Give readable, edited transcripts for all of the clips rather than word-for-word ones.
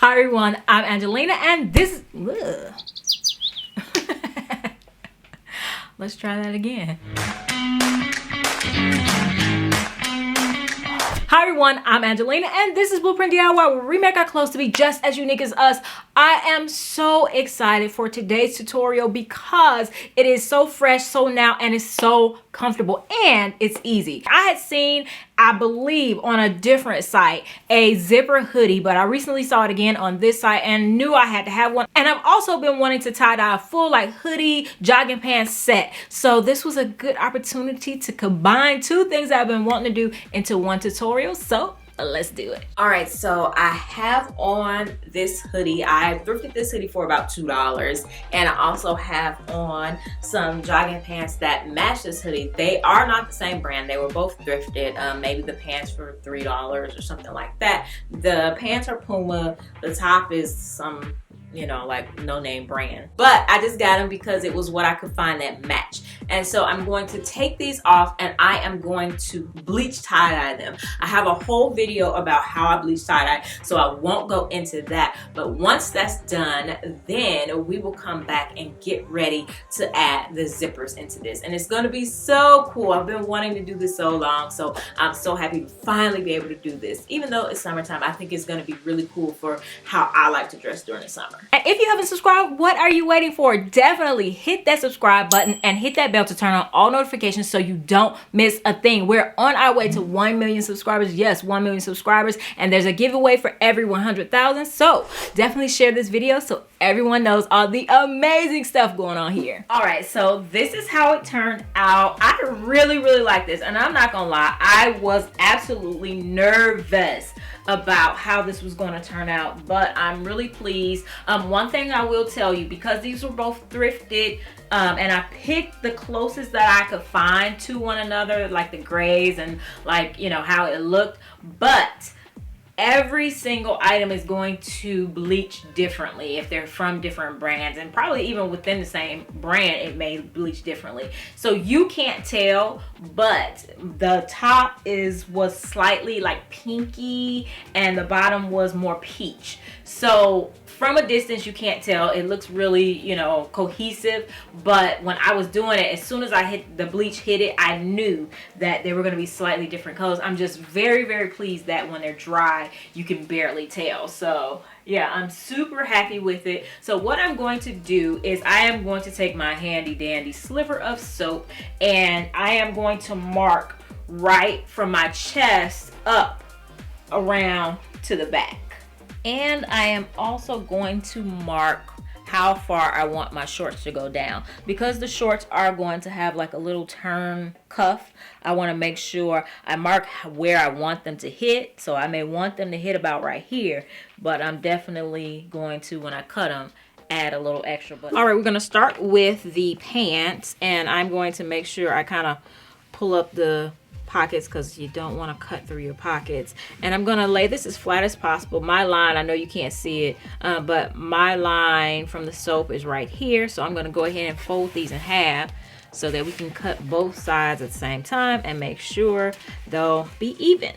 Hi everyone, I'm Angelina and this let's try that again. Hi everyone, I'm Angelina and this is Blueprint DIY, where we make our clothes to be just as unique as us. I am so excited for today's tutorial because it is so fresh, so now, and it's so comfortable and it's easy. I had seen, I believe, on a different site a zipper hoodie, but I recently saw it again on this site and knew I had to have one. And I've also been wanting to tie-dye a full like hoodie, jogging pants set. So this was a good opportunity to combine two things I've been wanting to do into one tutorial. So let's do it. All right, so I have on this hoodie. I thrifted this hoodie for about $2, and I also have on some jogging pants that match this hoodie. They are not the same brand. They were both thrifted. Maybe the pants for $3 or something like that. The pants are Puma. The top is some, you know, like no name brand, but I just got them because it was what I could find that match. And so I'm going to take these off and I am going to bleach tie-dye them. I have a whole video about how I bleach tie-dye, so I won't go into that. But once that's done, then we will come back and get ready to add the zippers into this. And it's going to be so cool. I've been wanting to do this so long, so I'm so happy to finally be able to do this. Even though it's summertime, I think it's going to be really cool for how I like to dress during the summer. And if you haven't subscribed, what are you waiting for? Definitely hit that subscribe button and hit that bell to turn on all notifications so you don't miss a thing. We're on our way to 1 million subscribers. Yes, 1 million subscribers. And there's a giveaway for every 100,000. So definitely share this video so everyone knows all the amazing stuff going on here. All right, so this is how it turned out. I really like this. And I'm not gonna lie, I was absolutely nervous about how this was going to turn out, but I'm really pleased. One thing I will tell you, because these were both thrifted, and I picked the closest that I could find to one another, like the grays and like, you know, how it looked, but every single item is going to bleach differently if they're from different brands, and probably even within the same brand it may bleach differently. So you can't tell, but the top was slightly like pinky and the bottom was more peach. So from a distance you can't tell. It looks really, you know, cohesive, but when I was doing it, as soon as I hit the bleach hit it, I knew that they were going to be slightly different colors. I'm just very pleased that when they're dry you can barely tell. So yeah, I'm super happy with it. So what I'm going to do is I am going to take my handy dandy sliver of soap and I am going to mark right from my chest up around to the back. And I am also going to mark how far I want my shorts to go down. Because the shorts are going to have like a little turn cuff, I want to make sure I mark where I want them to hit. So I may want them to hit about right here, but I'm definitely going to, when I cut them, add a little extra. All right, we're going to start with the pants, and I'm going to make sure I kind of pull up the pockets because you don't want to cut through your pockets. And I'm going to lay this as flat as possible. My line, I know you can't see it, but my line from the soap is right here. So I'm going to go ahead and fold these in half so that we can cut both sides at the same time and make sure they'll be even.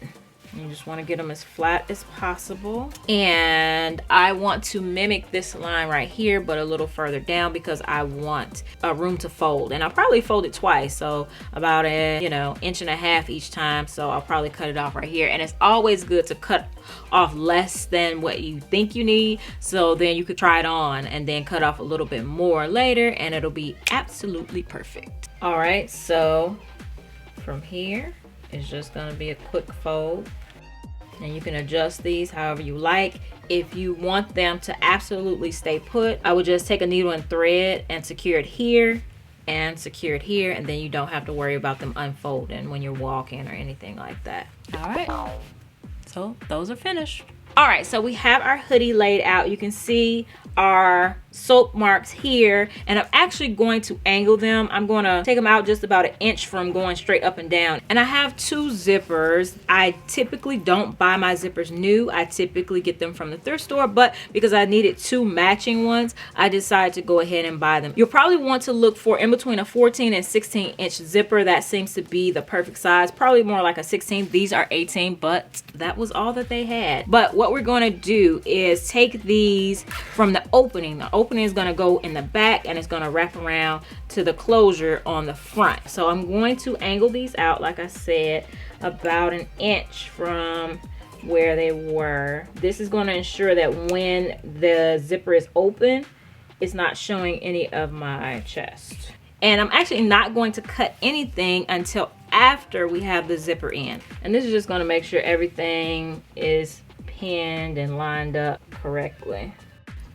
You just want to get them as flat as possible. And I want to mimic this line right here, but a little further down because I want a room to fold. And I'll probably fold it twice, so about a, you know, 1.5 inches each time. So I'll probably cut it off right here. And it's always good to cut off less than what you think you need, so then you could try it on and then cut off a little bit more later and it'll be absolutely perfect. All right, so from here it's just going to be a quick fold. And you can adjust these however you like. If you want them to absolutely stay put, I would just take a needle and thread and secure it here and secure it here, and then you don't have to worry about them unfolding when you're walking or anything like that. All right, so those are finished. All right, so we have our hoodie laid out. You can see our soap marks here, and I'm actually going to angle them. I'm going to take them out just about 1 inch from going straight up and down. And I have 2 zippers. I typically don't buy my zippers new. I typically get them from the thrift store, but because I needed 2 matching ones, I decided to go ahead and buy them. You'll probably want to look for in between a 14 and 16 inch zipper. That seems to be the perfect size, probably more like a 16. These are 18, but that was all that they had. But what we're going to do is take these from the opening. The opening is going to go in the back, and it's going to wrap around to the closure on the front. So I'm going to angle these out, like I said, about 1 inch from where they were. This is going to ensure that when the zipper is open, it's not showing any of my chest. And I'm actually not going to cut anything until after we have the zipper in. And this is just going to make sure everything is pinned and lined up correctly.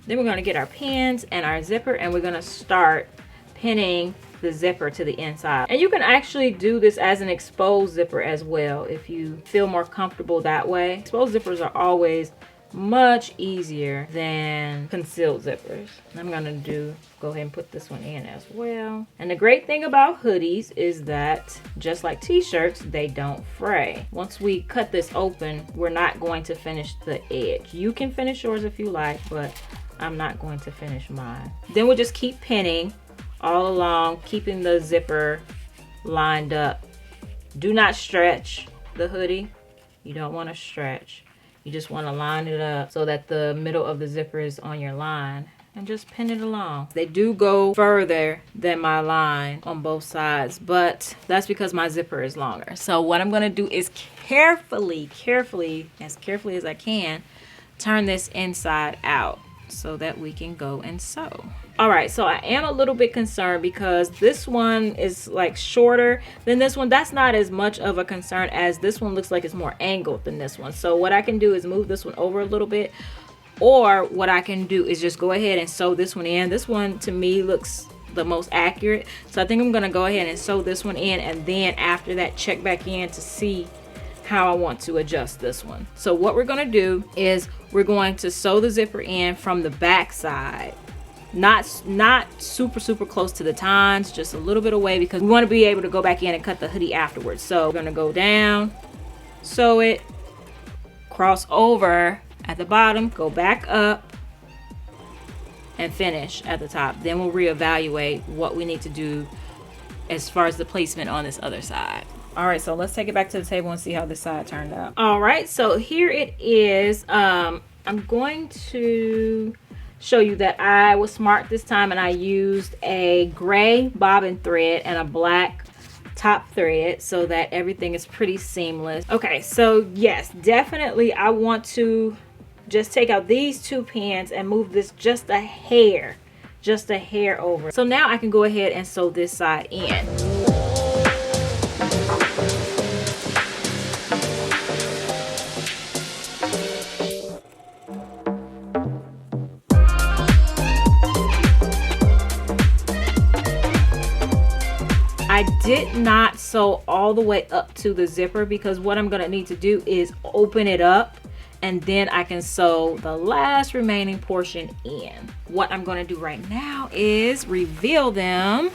Then we're going to get our pins and our zipper, and we're going to start pinning the zipper to the inside. And you can actually do this as an exposed zipper as well if you feel more comfortable that way. Exposed zippers are always much easier than concealed zippers. I'm going to go ahead and put this one in as well. And the great thing about hoodies is that just like t-shirts, they don't fray. Once we cut this open, we're not going to finish the edge. You can finish yours if you like, but I'm not going to finish mine. Then we'll just keep pinning all along, keeping the zipper lined up. Do not stretch the hoodie. You don't want to stretch. You just want to line it up so that the middle of the zipper is on your line, and just pin it along. They do go further than my line on both sides, but that's because my zipper is longer. So what I'm going to do is carefully, as carefully as I can, turn this inside out so that we can go and sew. All right, so I am a little bit concerned because this one is like shorter than this one. That's not as much of a concern as this one looks like it's more angled than this one. So what I can do is move this one over a little bit, or what I can do is just go ahead and sew this one in. This one to me looks the most accurate. So I think I'm gonna go ahead and sew this one in, and then after that check back in to see how I want to adjust this one. So what we're gonna do is we're going to sew the zipper in from the back side. Not super close to the tines, just a little bit away, because we want to be able to go back in and cut the hoodie afterwards. So we're gonna go down, sew it, cross over at the bottom, go back up, and finish at the top. Then we'll reevaluate what we need to do as far as the placement on this other side. All right, so let's take it back to the table and see how this side turned out. All right, so here it is. I'm going to show you that I was smart this time, and I used a gray bobbin thread and a black top thread so that everything is pretty seamless. Okay, so yes, definitely I want to just take out these 2 pins and move this just a hair over. So now I can go ahead and sew this side in. I did not sew all the way up to the zipper because what I'm gonna need to do is open it up, and then I can sew the last remaining portion in. What I'm gonna do right now is reveal them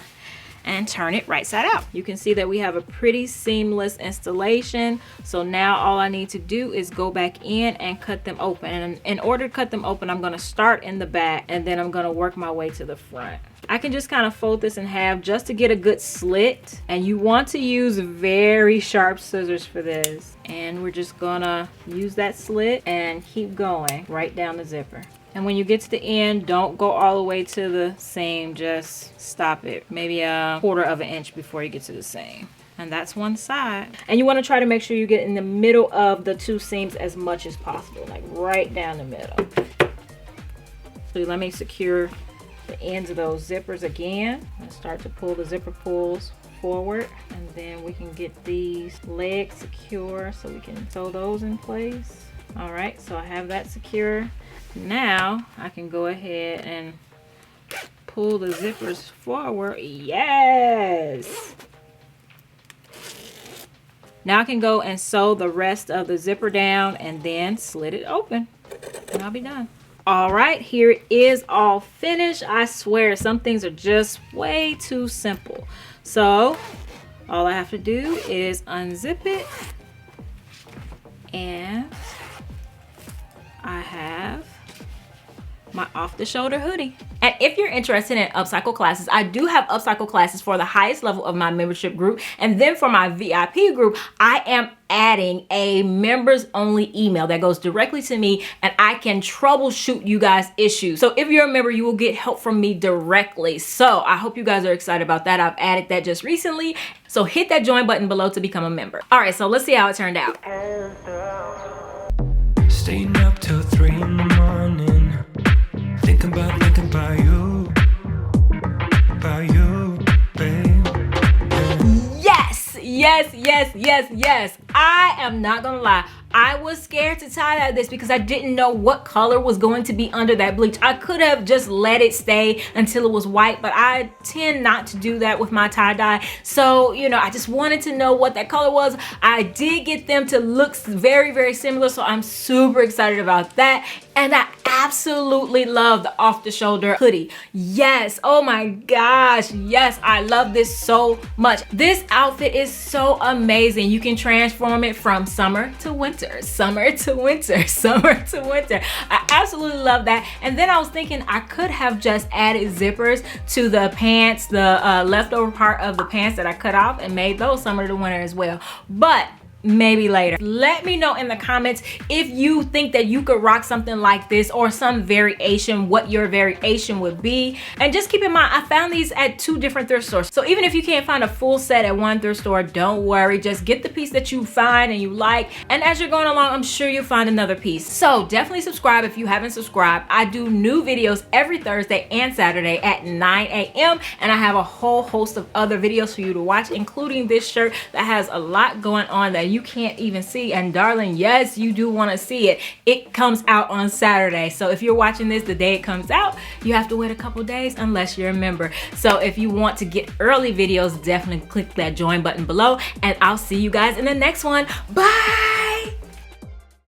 and turn it right side out. You can see that we have a pretty seamless installation. So now all I need to do is go back in and cut them open. And in order to cut them open, I'm gonna start in the back, and then I'm gonna work my way to the front. I can just kind of fold this in half just to get a good slit. And you want to use very sharp scissors for this. And we're just gonna use that slit and keep going right down the zipper. And when you get to the end, don't go all the way to the seam, just stop it. Maybe a 1/4 of an inch before you get to the seam. And that's one side. And you want to try to make sure you get in the middle of the 2 seams as much as possible, like right down the middle. So let me secure the ends of those zippers again. And start to pull the zipper pulls forward, and then we can get these legs secure so we can sew those in place. All right, so I have that secure. Now I can go ahead and pull the zippers forward. Yes! Now I can go and sew the rest of the zipper down and then slit it open, and I'll be done. All right, here it is all finished. I swear some things are just way too simple. So all I have to do is unzip it, and I have my off the shoulder hoodie. And if you're interested in upcycle classes, I do have upcycle classes for the highest level of my membership group. And then for my VIP group, I am adding a members only email that goes directly to me, and I can troubleshoot you guys' issues. So if you're a member, you will get help from me directly. So I hope you guys are excited about that. I've added that just recently. So hit that join button below to become a member. All right, so let's see how it turned out. Staying up till 3 in the morning. Thinking about you, babe. Yes. I am not gonna lie. I was scared to tie-dye this because I didn't know what color was going to be under that bleach. I could have just let it stay until it was white, but I tend not to do that with my tie-dye. So, you know, I just wanted to know what that color was. I did get them to look very, very similar, so I'm super excited about that. And I absolutely love the off the shoulder hoodie. Yes, oh my gosh, yes, I love this so much. This outfit is so amazing. You can transform it from summer to winter, summer to winter, summer to winter. I absolutely love that. And then I was thinking I could have just added zippers to the pants, the leftover part of the pants that I cut off, and made those summer to winter as well. But maybe later. Let me know in the comments if you think that you could rock something like this or some variation, what your variation would be. And just keep in mind, I found these at 2 different thrift stores. So even if you can't find a full set at one thrift store, don't worry. Just get the piece that you find and you like. And as you're going along, I'm sure you'll find another piece. So definitely subscribe if you haven't subscribed. I do new videos every Thursday and Saturday at 9 a.m. And I have a whole host of other videos for you to watch, including this shirt that has a lot going on that you can't even see. And darling, yes, you do want to see it. It comes out on Saturday. So if you're watching this the day it comes out, you have to wait a couple days unless you're a member. So if you want to get early videos, definitely click that join button below, and I'll see you guys in the next one. Bye.